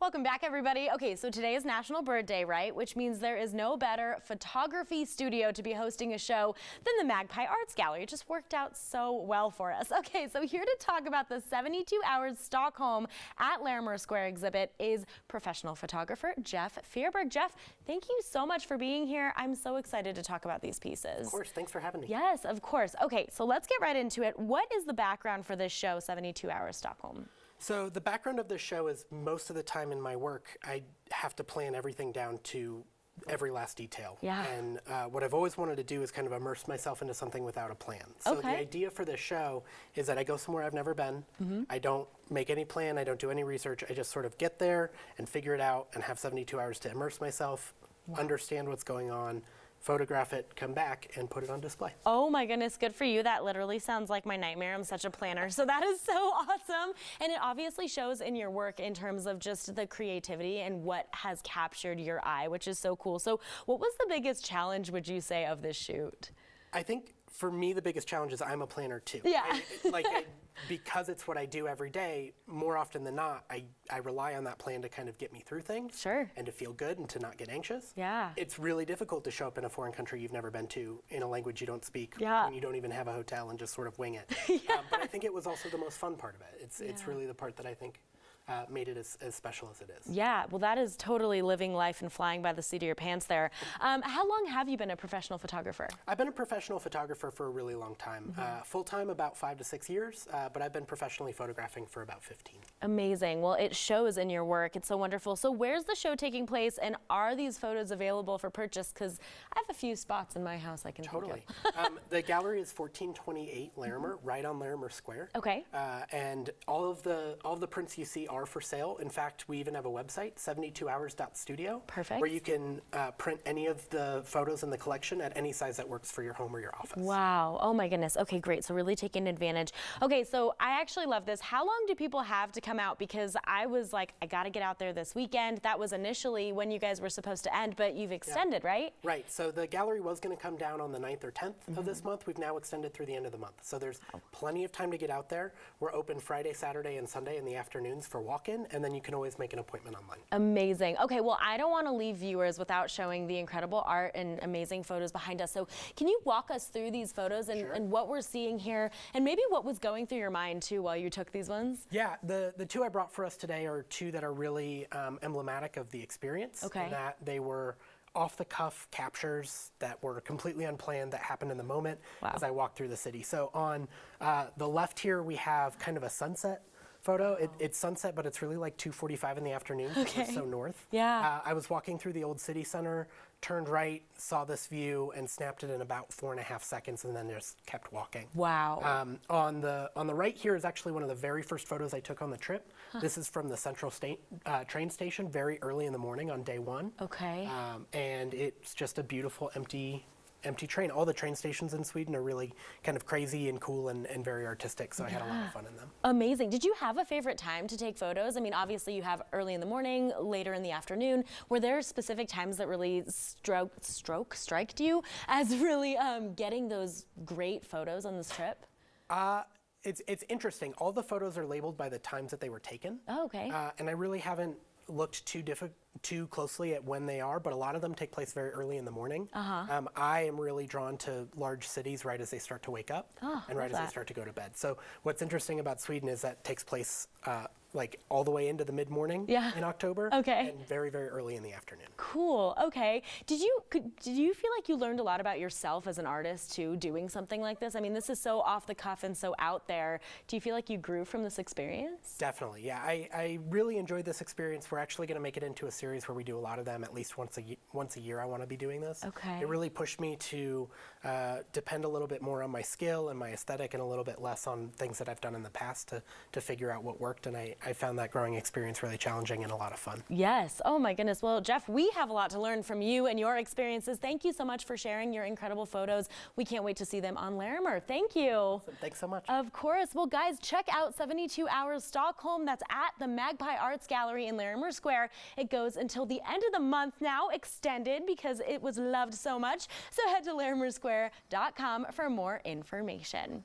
Welcome back, everybody. Okay, so today is National Bird Day, right? Which means there is no better photography studio to be hosting a show than the Magpie Arts Gallery. It just worked out so well for us. Okay, so here to talk about the 72 Hours Stockholm at Larimer Square exhibit is professional photographer Jeff Fierberg. Jeff, thank you so much for being here. I'm so excited to talk about these pieces. Of course, thanks for having me. Yes, of course. Okay, so let's get right into it. What is the background for this show, 72 Hours Stockholm? So the background of this show is most of the time in my work, I have to plan everything down to every last detail. Yeah. And what I've always wanted to do is kind of immerse myself into something without a plan. So the idea for this show is that I go somewhere I've never been. I don't make any plan. I don't do any research. I just sort of get there and figure it out and have 72 hours to immerse myself, understand what's going on, photograph it, come back, and put it on display. Oh my goodness, good for you. That literally sounds like my nightmare. I'm such a planner. So that is so awesome. And it obviously shows in your work in terms of just the creativity and what has captured your eye, which is so cool. So what was the biggest challenge, would you say, of this shoot? I think for me, the biggest challenge is I'm a planner too. Yeah. Because it's what I do every day, more often than not, I rely on that plan to kind of get me through things. Sure. And to feel good and to not get anxious. Yeah. It's really difficult to show up in a foreign country you've never been to, in a language you don't speak, Yeah. when you don't even have a hotel and just sort of wing it. But I think it was also the most fun part of it. It's really the part that I think made it as special as it is. Yeah, well, that is totally living life and flying by the seat of your pants there. How long have you been a professional photographer? I've been a professional photographer for a really long time. Full-time about 5 to 6 years, but I've been professionally photographing for about 15. Amazing. Well, it shows in your work. It's so wonderful. So where's the show taking place, and are these photos available for purchase? Because I have a few spots in my house I can Totally. think of. The gallery is 1428 Larimer, right on Larimer Square. Okay. And all of the prints you see are for sale. In fact, we even have a website, 72hours.studio. Perfect. Where you can print any of the photos in the collection at any size that works for your home or your office. Wow. Oh my goodness. Okay, great. So really taking advantage. Okay, so I actually love this. How long do people have to come out? Because I was like, I got to get out there this weekend. That was initially when you guys were supposed to end, but you've extended, right? Right. So the gallery was going to come down on the 9th or 10th of this month. We've now extended through the end of the month. So there's plenty of time to get out there. We're open Friday, Saturday, and Sunday in the afternoons for walk-in, and then you can always make an appointment online. Amazing. Okay, well, I don't want to leave viewers without showing the incredible art and amazing photos behind us. So can you walk us through these photos and what we're seeing here, and maybe what was going through your mind too while you took these ones? Yeah, the two I brought for us today are two that are really emblematic of the experience. Okay. In that they were off-the-cuff captures that were completely unplanned, that happened in the moment as I walked through the city. So on the left here, we have kind of a sunset photo. It's sunset, but it's really like 2:45 in the afternoon. Okay. It's so north. Yeah. I was walking through the old city center, turned right, saw this view, and snapped it in about 4.5 seconds, and then just kept walking. Wow. On the right here is actually one of the very first photos I took on the trip. This is from the Central train station, very early in the morning on day one. Okay. And it's just a beautiful empty train. All the train stations in Sweden are really kind of crazy and cool and very artistic, so I had a lot of fun in them. Amazing. Did you have a favorite time to take photos? I mean, obviously you have early in the morning, later in the afternoon. Were there specific times that really striked you as really getting those great photos on this trip? It's interesting. All the photos are labeled by the times that they were taken. Oh, okay. And I really haven't looked too closely at when they are, but a lot of them take place very early in the morning. I am really drawn to large cities right as they start to wake up and right as they start to go to bed. So what's interesting about Sweden is that takes place like all the way into the mid-morning in October and very, very early in the afternoon. Cool. Okay. Did you feel like you learned a lot about yourself as an artist too, doing something like this? I mean, this is so off the cuff and so out there. Do you feel like you grew from this experience? Definitely. Yeah, I really enjoyed this experience. We're actually going to make it into a series where we do a lot of them at least once a year. I want to be doing this. Okay. It really pushed me to depend a little bit more on my skill and my aesthetic and a little bit less on things that I've done in the past to figure out what worked. And I found that growing experience really challenging and a lot of fun. Yes. Oh my goodness. Well, Jeff, we have a lot to learn from you and your experiences. Thank you so much for sharing your incredible photos. We can't wait to see them on Larimer. Thank you. Awesome. Thanks so much. Of course. Well, guys, check out 72 Hours Stockholm. That's at the Magpie Arts Gallery in Larimer Square. It goes until the end of the month now, extended because it was loved so much. So head to larimersquare.com for more information.